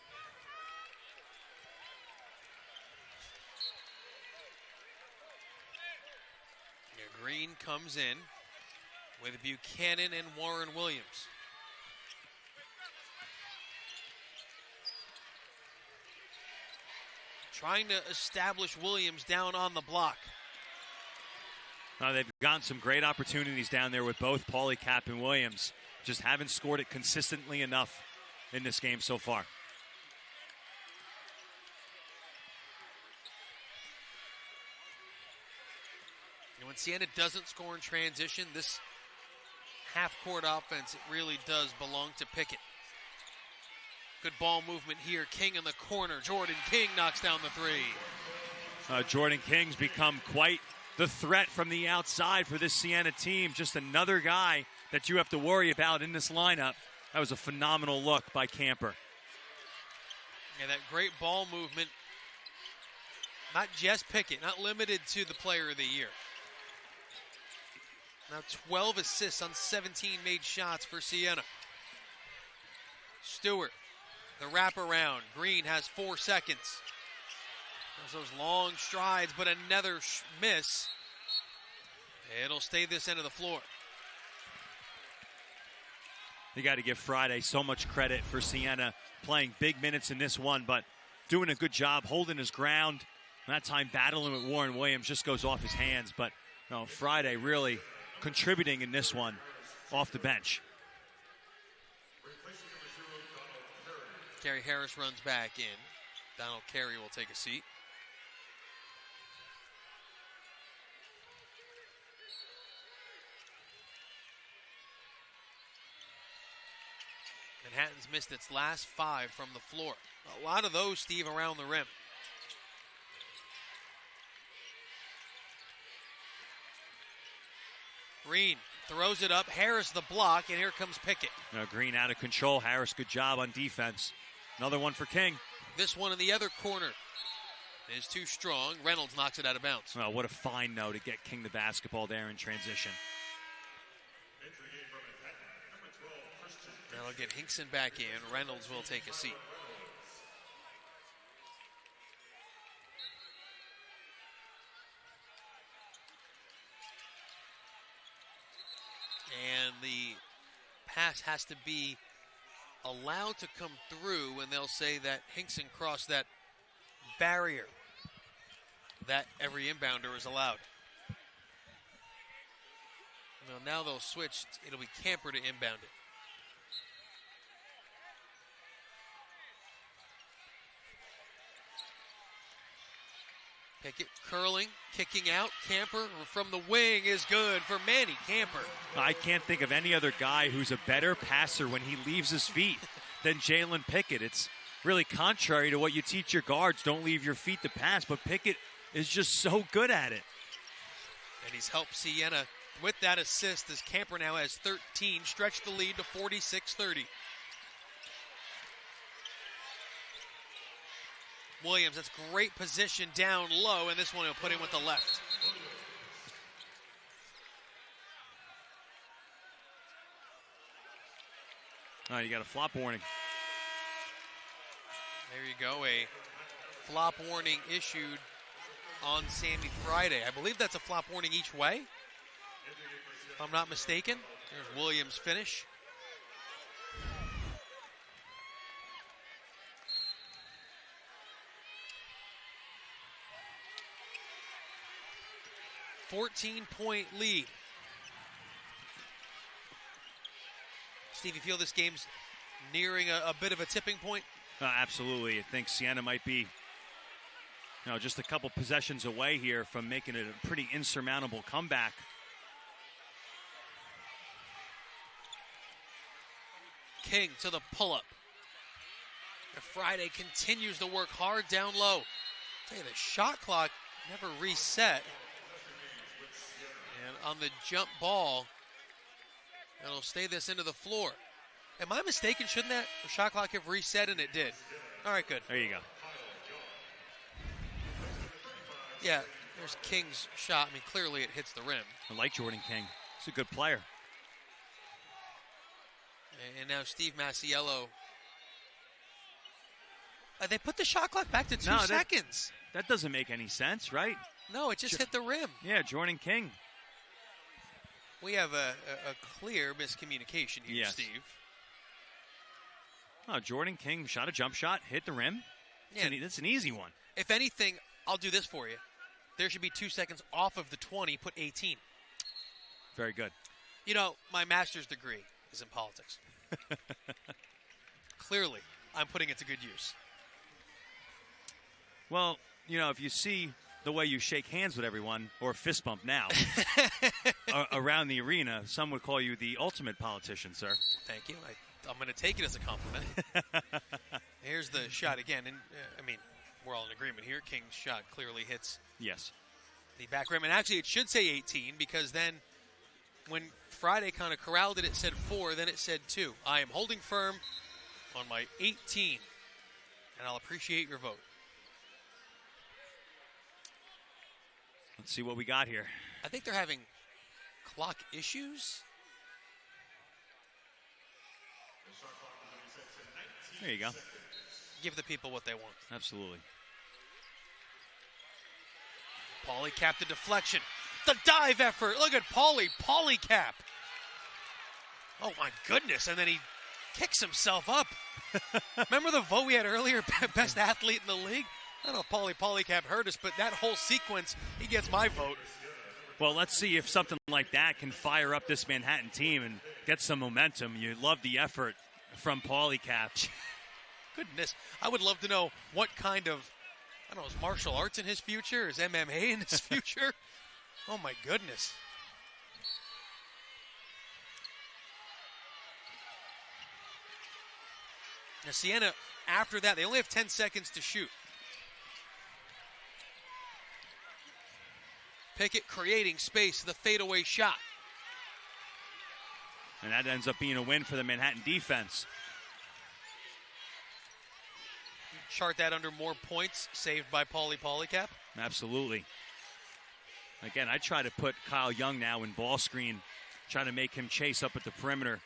Green comes in with Buchanan and Warren Williams. Trying to establish Williams down on the block. They've gotten some great opportunities down there with both Paulie Cap and Williams. Just haven't scored it consistently enough in this game so far. And when Siena doesn't score in transition, this half-court offense, it really does belong to Pickett. Good ball movement here. King in the corner. Jordan King knocks down the three. Jordan King's become quite the threat from the outside for this Siena team. Just another guy that you have to worry about in this lineup. That was a phenomenal look by Camper. Yeah, that great ball movement. Not just Pickett, not limited to the player of the year. Now 12 assists on 17 made shots for Siena. Stewart, the wraparound. Green has 4 seconds. There's those long strides, but another miss. It'll stay this end of the floor. You got to give Friday so much credit for Siena playing big minutes in this one, but doing a good job holding his ground. That time battling with Warren Williams just goes off his hands, but no, Friday really contributing in this one off the bench. Gary Harris runs back in. Donald Carey will take a seat. Manhattan's missed its last 5 from the floor. A lot of those, Steve, around the rim. Green throws it up. Harris the block, and here comes Pickett. Green out of control. Harris, good job on defense. Another one for King. This one in the other corner is too strong. Reynolds knocks it out of bounds. Oh, what a fine, though, to get King the basketball there in transition. That'll get Hinkson back in. Reynolds will take a seat. And the pass has to be allowed to come through, and they'll say that Hinkson crossed that barrier that every inbounder is allowed. Well, now they'll switch. It'll be Camper to inbound it. Pickett curling, kicking out. Camper from the wing is good for Manny Camper. I can't think of any other guy who's a better passer when he leaves his feet than Jalen Pickett. It's really contrary to what you teach your guards. Don't leave your feet to pass, but Pickett is just so good at it. And he's helped Siena with that assist as Camper now has 13, stretched the lead to 46-30. Williams, that's great position down low, and this one he'll put in with the left. You got a flop warning. There you go, a flop warning issued on Sammy Friday. I believe that's a flop warning each way, if I'm not mistaken. There's Williams' finish. $14-point lead. Steve, you feel this game's nearing a bit of a tipping point? Absolutely. I think Siena might be just a couple possessions away here from making it a pretty insurmountable comeback. King to the pull-up. Friday continues to work hard down low. I'll tell you, the shot clock never reset. And on the jump ball, it'll stay this into the floor. Am I mistaken? Shouldn't that shot clock have reset? And it did. All right, good. There you go. Yeah, there's King's shot. I mean, clearly it hits the rim. I like Jordan King. He's a good player. And now Steve Masiello. They put the shot clock back to 2 seconds. That doesn't make any sense, right? No, it just hit the rim. Yeah, Jordan King. We have a clear miscommunication here, yes. Steve. Oh, Jordan King shot a jump shot, hit the rim. Yeah. It's an easy one. If anything, I'll do this for you. There should be 2 seconds off of the 20, put 18. Very good. You know, my master's degree is in politics. Clearly, I'm putting it to good use. Well, if you see the way you shake hands with everyone, or fist bump now, around the arena, some would call you the ultimate politician, sir. Thank you. I'm going to take it as a compliment. Here's the shot again. And I mean, we're all in agreement here. King's shot clearly hits yes. the back rim. And actually, it should say 18 because then when Friday kind of corralled it, it said 4, then it said 2. I am holding firm on my 18, and I'll appreciate your vote. Let's see what we got here. I think they're having clock issues. There you go. Give the people what they want. Absolutely. Pauly capped the deflection. The dive effort. Look at Pauly. Pauly cap. Oh, my goodness. And then he kicks himself up. Remember the vote we had earlier? Best athlete in the league? I don't know if Pauly cap hurt us, but that whole sequence, he gets my vote. Well, let's see if something like that can fire up this Manhattan team and get some momentum. You love the effort from Pauly cap. Goodness. I would love to know what kind of, I don't know, is martial arts in his future? Is MMA in his future? Oh, my goodness. Now, Siena, after that, they only have 10 seconds to shoot. Pickett creating space, the fadeaway shot. And that ends up being a win for the Manhattan defense. Chart that under more points saved by Pauly cap. Absolutely. Again, I try to put Kyle Young now in ball screen, try to make him chase up at the perimeter.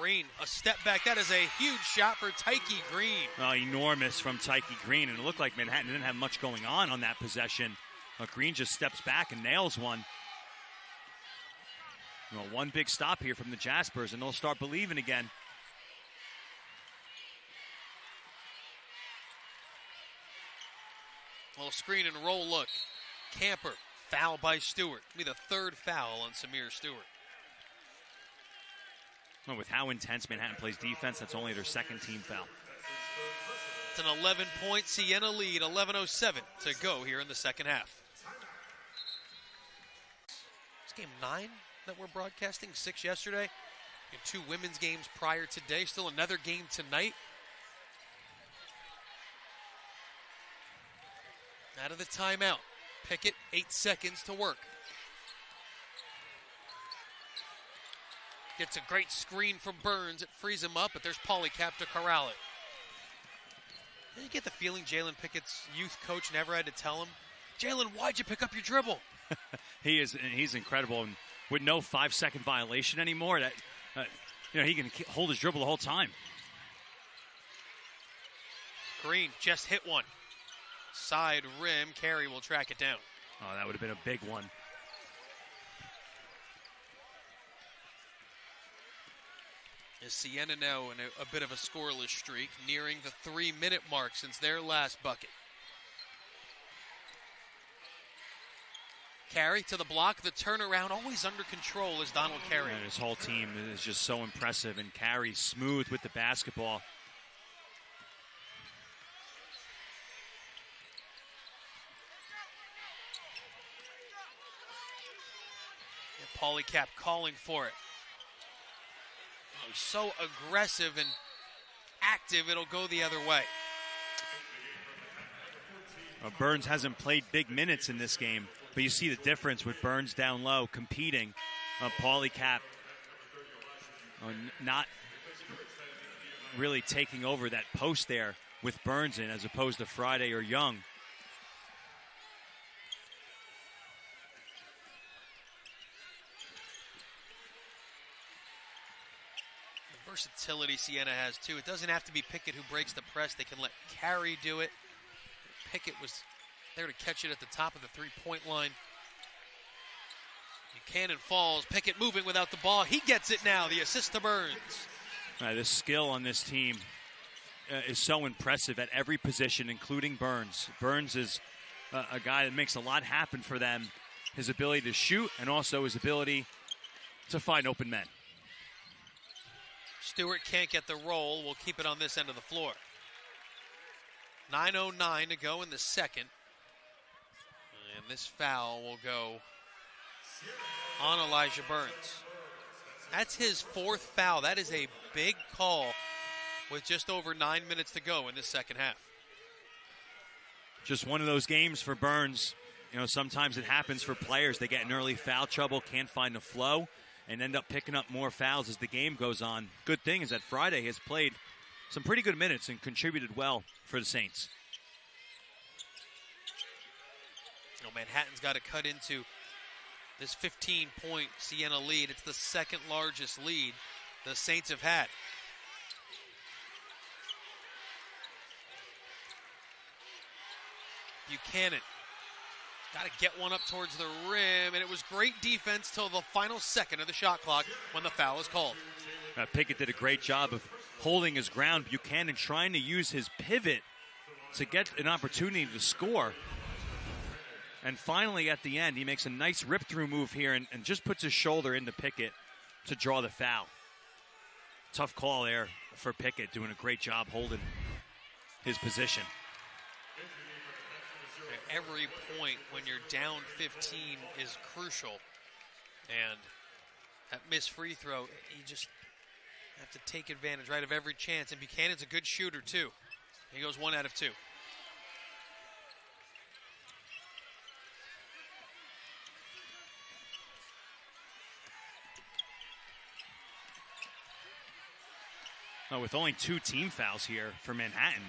Green, a step back. That is a huge shot for Tyke Green. Oh, enormous from Tyke Green. And it looked like Manhattan didn't have much going on that possession. Green just steps back and nails one. Well, one big stop here from the Jaspers, and they'll start believing again. Little screen and roll look. Camper, foul by Stewart. Be the third foul on Samir Stewart. Well, with how intense Manhattan plays defense, that's only their second team foul. It's an 11-point Siena lead, 11:07 to go here in the second half. It's game 9 that we're broadcasting, 6 yesterday. And 2 women's games prior today. Still another game tonight. Out of the timeout. Pickett, 8 seconds to work. Gets a great screen from Burns. It frees him up, but there's Pauly cap to corral it. And you get the feeling Jalen Pickett's youth coach never had to tell him, Jalen, why'd you pick up your dribble? He's incredible, and with no 5-second violation anymore, that he can hold his dribble the whole time. Green just hit one. Side rim, Carey will track it down. Oh, that would have been a big one. Is Siena now in a bit of a scoreless streak, nearing the 3-minute mark since their last bucket. Carey to the block, the turnaround always under control is Donald Carey. And his whole team is just so impressive, and Carey smooth with the basketball. And Polycap calling for it. Oh, so aggressive and active, it'll go the other way. Burns hasn't played big minutes in this game, but you see the difference with Burns down low, competing. Polycap not really taking over that post there with Burns in, as opposed to Friday or Young. The versatility Siena has, too. It doesn't have to be Pickett who breaks the press. They can let Carey do it. Pickett was there to catch it at the top of the three-point line. Buchanan falls. Pickett moving without the ball. He gets it now. The assist to Burns. The skill on this team is so impressive at every position, including Burns. Burns is a guy that makes a lot happen for them. His ability to shoot and also his ability to find open men. Stewart can't get the roll. We'll keep it on this end of the floor. 9:09 to go in the second. And this foul will go on Elijah Burns. That's his fourth foul. That is a big call with just over 9 minutes to go in this second half. Just one of those games for Burns. You know, sometimes it happens for players. They get in early foul trouble, can't find the flow, and end up picking up more fouls as the game goes on. Good thing is that Friday has played some pretty good minutes and contributed well for the Saints. Manhattan's got to cut into this 15-point Siena lead. It's the second largest lead the Saints have had. Buchanan got to get one up towards the rim, and it was great defense till the final second of the shot clock when the foul is called. Pickett did a great job of holding his ground. Buchanan trying to use his pivot to get an opportunity to score. And finally, at the end, he makes a nice rip-through move here and just puts his shoulder into Pickett to draw the foul. Tough call there for Pickett, doing a great job holding his position. Every point when you're down 15 is crucial. And that missed free throw, you just have to take advantage, right, of every chance. And Buchanan's a good shooter, too. He goes 1 out of 2. With only 2 team fouls here for Manhattan,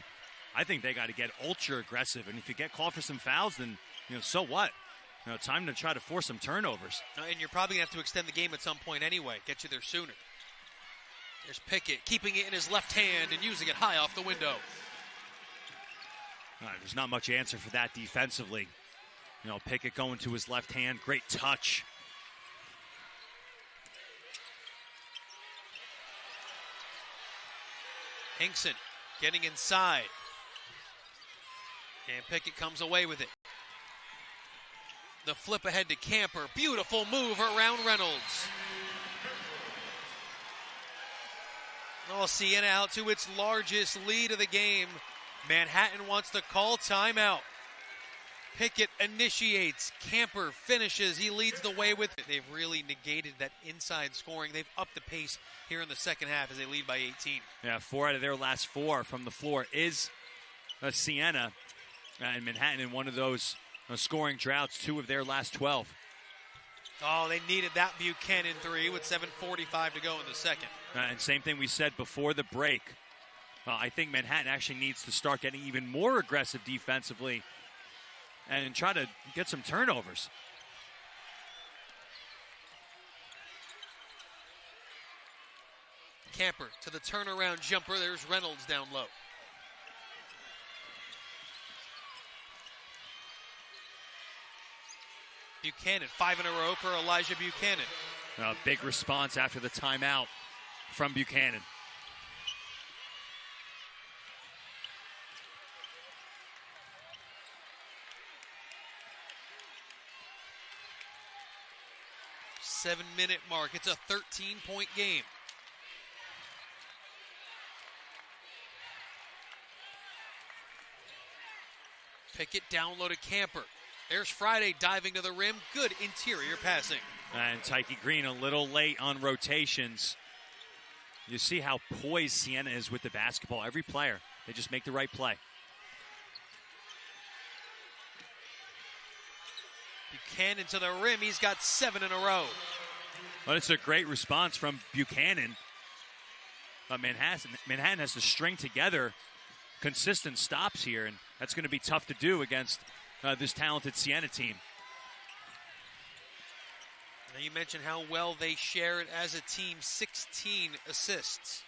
I think they got to get ultra aggressive. And if you get called for some fouls, then, so what? Time to try to force some turnovers. And you're probably going to have to extend the game at some point anyway, get you there sooner. There's Pickett keeping it in his left hand and using it high off the window. There's not much answer for that defensively. Pickett going to his left hand, great touch. Hinkson getting inside. And Pickett comes away with it. The flip ahead to Camper. Beautiful move around Reynolds. Siena out to its largest lead of the game. Manhattan wants to call timeout. Pickett initiates. Camper finishes. He leads the way with it. They've really negated that inside scoring. They've upped the pace here in the second half as they lead by 18. Yeah, 4 out of their last 4 from the floor is Siena. And Manhattan in one of those scoring droughts, 2 of their last 12. Oh, they needed that Buchanan 3 with 7:45 to go in the second. And same thing we said before the break. I think Manhattan actually needs to start getting even more aggressive defensively and try to get some turnovers. Camper to the turnaround jumper. There's Reynolds down low. Buchanan, 5 in a row for Elijah Buchanan. A big response after the timeout from Buchanan. Seven-minute mark. It's a 13-point game. Pickett down low to Camper. There's Friday diving to the rim. Good interior passing. And Tyke Green a little late on rotations. You see how poised Siena is with the basketball. Every player, they just make the right play. Buchanan to the rim. He's got 7 in a row. Well, it's a great response from Buchanan. But Manhattan has to string together consistent stops here, and that's going to be tough to do against this talented Siena team. Now you mentioned how well they share it as a team, 16 assists.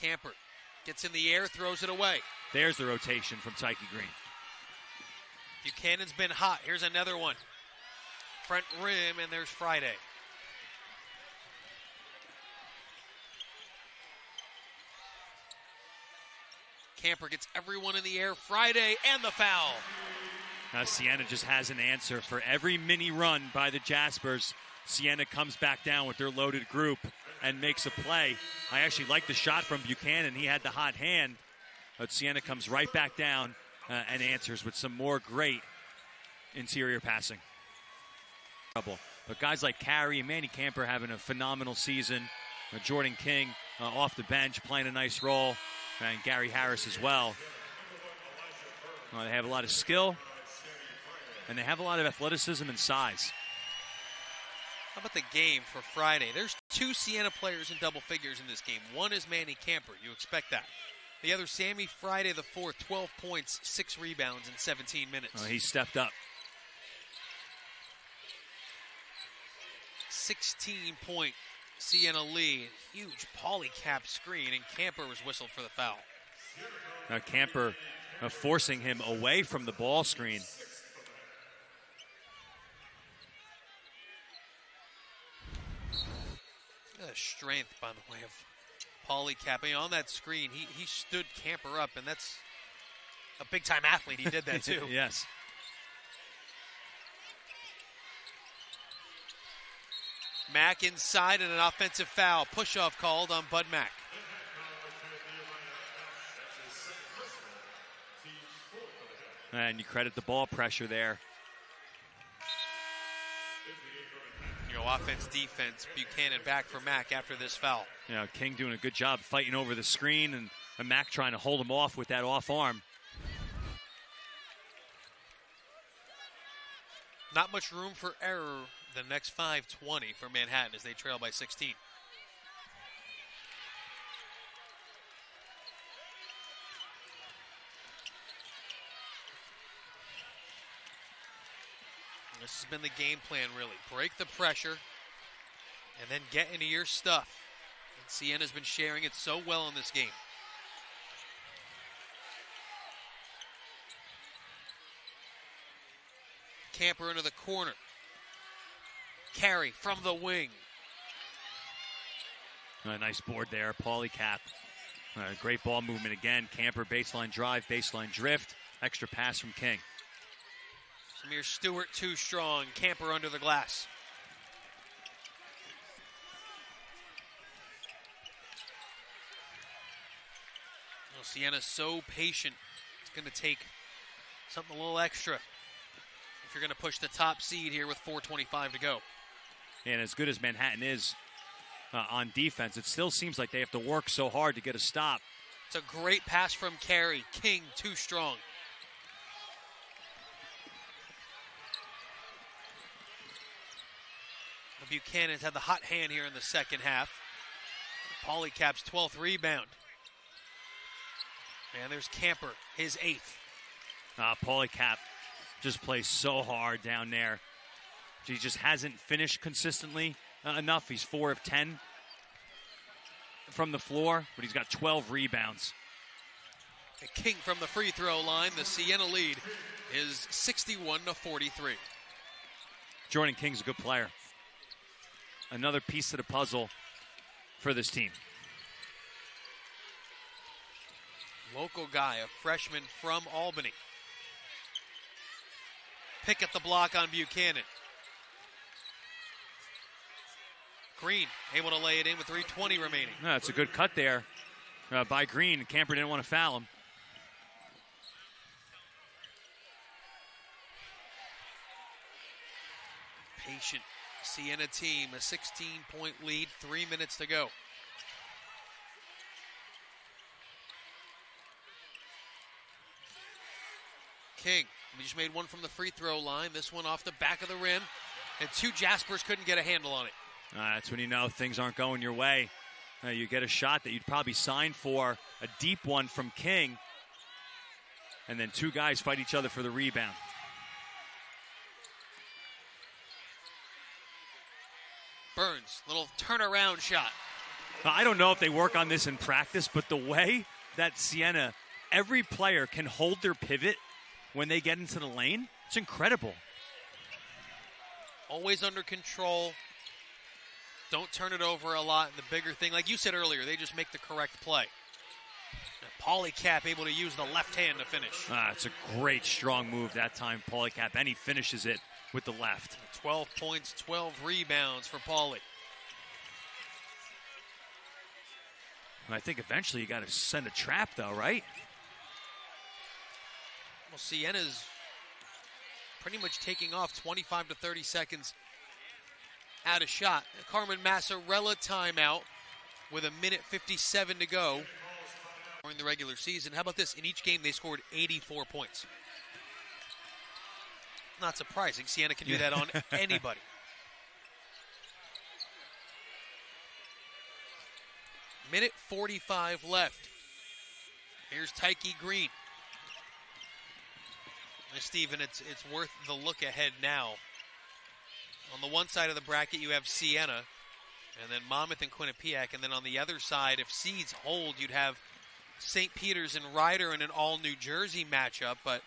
Camper gets in the air, throws it away. There's the rotation from Tyke Green. Buchanan's been hot. Here's another one. Front rim, and there's Friday. Camper gets everyone in the air. Friday, and the foul. Now Siena just has an answer for every mini run by the Jaspers. Siena comes back down with their loaded group and makes a play. I actually like the shot from Buchanan. He had the hot hand, but Siena comes right back down and answers with some more great interior passing. But guys like Carey and Manny Camper having a phenomenal season. Jordan King off the bench playing a nice role, and Gary Harris as well. They have a lot of skill, and they have a lot of athleticism and size. How about the game for Friday? There's 2 Siena players in double figures in this game. One is Manny Camper. You expect that. The other, Sammy Friday the 4th, 12 points, 6 rebounds in 17 minutes. He stepped up. 16-point Siena lead. Huge polycap screen, and Camper was whistled for the foul. Now Camper forcing him away from the ball screen. Strength, by the way, of polycapping on that screen. He stood Camper up, and that's a big-time athlete. He did that too. Yes. Mack inside and an offensive foul. Push-off called on Bud Mack. And you credit the ball pressure there. Offense, defense, Buchanan back for Mack after this foul. King doing a good job fighting over the screen, and Mack trying to hold him off with that off arm. Not much room for error the next 5:20 for Manhattan as they trail by 16. This has been the game plan, really. Break the pressure and then get into your stuff. And Siena's been sharing it so well in this game. Camper into the corner. Carey from the wing. A nice board there, polycap. Great ball movement again. Camper baseline drive, baseline drift. Extra pass from King. Samir Stewart too strong. Camper under the glass. Well, Siena's so patient. It's going to take something a little extra if you're going to push the top seed here with 4:25 to go. And as good as Manhattan is on defense, it still seems like they have to work so hard to get a stop. It's a great pass from Carey. King too strong. Buchanan's had the hot hand here in the second half. Polycap's 12th rebound. And there's Camper, his 8th. Polycap just plays so hard down there. He just hasn't finished consistently enough. He's 4 of 10. from the floor, but he's got 12 rebounds. King from the free throw line. The Siena lead is 61-43. Jordan King's a good player. Another piece of the puzzle for this team. Local guy, a freshman from Albany. Pick at the block on Buchanan. Green able to lay it in with 3:20 remaining. No, it's a good cut there by Green. Camper didn't want to foul him. Patient Siena team, a 16-point lead, 3 minutes to go. King, we just made one from the free throw line. This one off the back of the rim, and two Jaspers couldn't get a handle on it. That's when you know things aren't going your way. You get a shot that you'd probably sign for, a deep one from King, and then two guys fight each other for the rebound. Burns, little turnaround shot. I don't know if they work on this in practice, but the way that Siena, every player can hold their pivot when they get into the lane, it's incredible. Always under control. Don't turn it over a lot. The bigger thing, like you said earlier, they just make the correct play. Polycap able to use the left hand to finish. It's a great, strong move that time, Polycap, and he finishes it with the left. 12 points, 12 rebounds for Pauly. I think eventually you got to send a trap, though, right? Well, Siena's pretty much taking off 25 to 30 seconds out of shot. Carmen Massarella timeout with 1:57 to go during the regular season. How about this? In each game, they scored 84 points. Not surprising. Siena can do that on anybody. Minute 45 left. Here's Tyke Green. And Steven, it's worth the look ahead now. On the one side of the bracket, you have Siena, and then Monmouth and Quinnipiac. And then on the other side, if seeds hold, you'd have St. Peter's and Ryder in an all-New Jersey matchup. But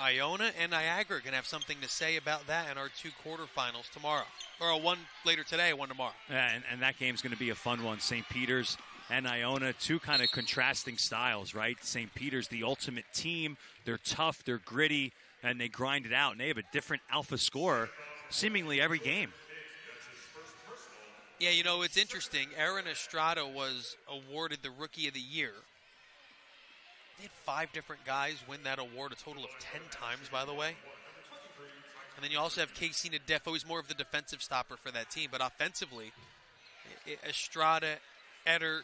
Iona and Niagara can have something to say about that in our two quarterfinals tomorrow. Or one later today, one tomorrow. Yeah, and that game's going to be a fun one. St. Peter's and Iona, two kind of contrasting styles, right? St. Peter's, the ultimate team. They're tough, they're gritty, and they grind it out. And they have a different alpha scorer seemingly every game. Yeah, you know, it's interesting. Aaron Estrada was awarded the Rookie of the Year. They had 5 different guys win that award, a total of 10 times, by the way. And then you also have Casey Nadefo. He's more of the defensive stopper for that team. But offensively, Estrada, Eddard,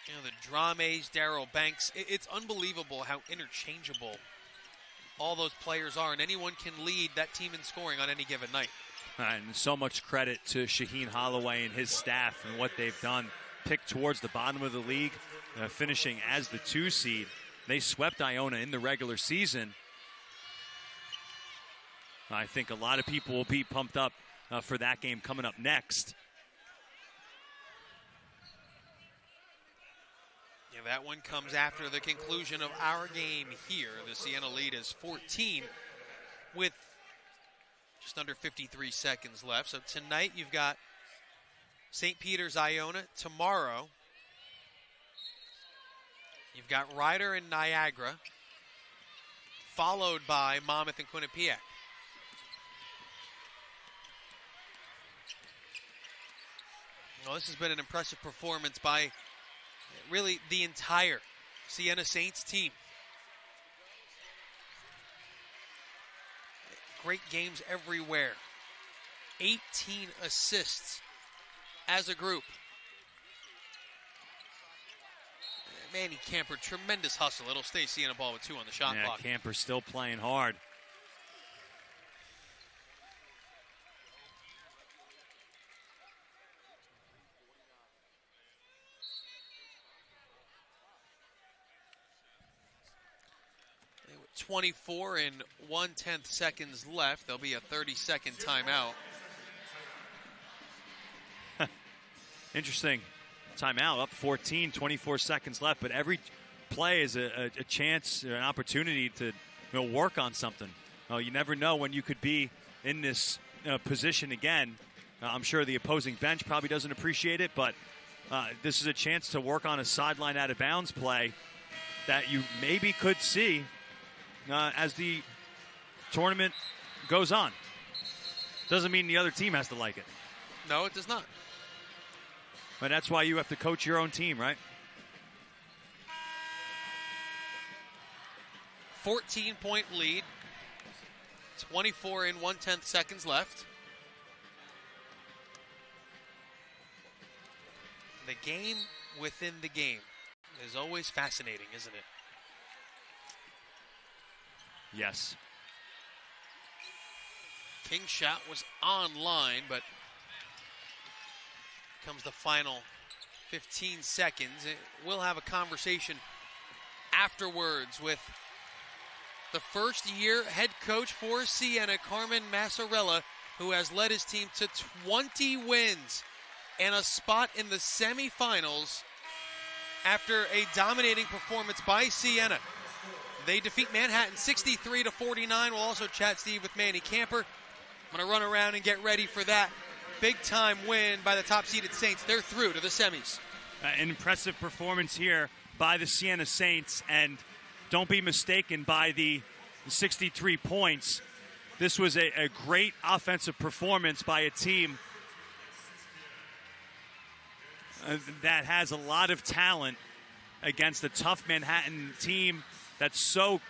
the Drames, Darryl Banks. It's unbelievable how interchangeable all those players are. And anyone can lead that team in scoring on any given night. And so much credit to Shaheen Holloway and his staff and what they've done. Picked towards the bottom of the league, finishing as the 2 seed. They swept Iona in the regular season. I think a lot of people will be pumped up for that game coming up next. Yeah, that one comes after the conclusion of our game here. The Siena lead is 14 with just under 53 seconds left. So tonight you've got St. Peter's, Iona. Tomorrow you've got Ryder and Niagara, followed by Monmouth and Quinnipiac. Well, this has been an impressive performance by really the entire Siena Saints team. Great games everywhere. 18 assists as a group. Manny Camper, tremendous hustle. It'll stay Siena ball with 2 on the shot clock. Camper's still playing hard. With 24 and 1/10 seconds left, there'll be a 30-second timeout. Interesting. timeout, up 14, 24 seconds left. But every play is a chance, or an opportunity to work on something. You never know when you could be in this position again. I'm sure the opposing bench probably doesn't appreciate it, but this is a chance to work on a sideline out of bounds play that you maybe could see as the tournament goes on. Doesn't mean the other team has to like it. No, it does not. But that's why you have to coach your own team, right? 14-point lead. 24 and 1/10 seconds left. The game within the game is always fascinating, isn't it? Yes. King's shot was online, but comes the final 15 seconds. We'll have a conversation afterwards with the first-year head coach for Siena, Carmen Massarella, who has led his team to 20 wins and a spot in the semifinals after a dominating performance by Siena. They defeat Manhattan 63-49. We'll also chat, Steve, with Manny Camper. I'm going to run around and get ready for that big-time win by the top-seeded Saints. They're through to the semis. An impressive performance here by the Siena Saints, and don't be mistaken by the 63 points. This was a great offensive performance by a team that has a lot of talent against a tough Manhattan team that's so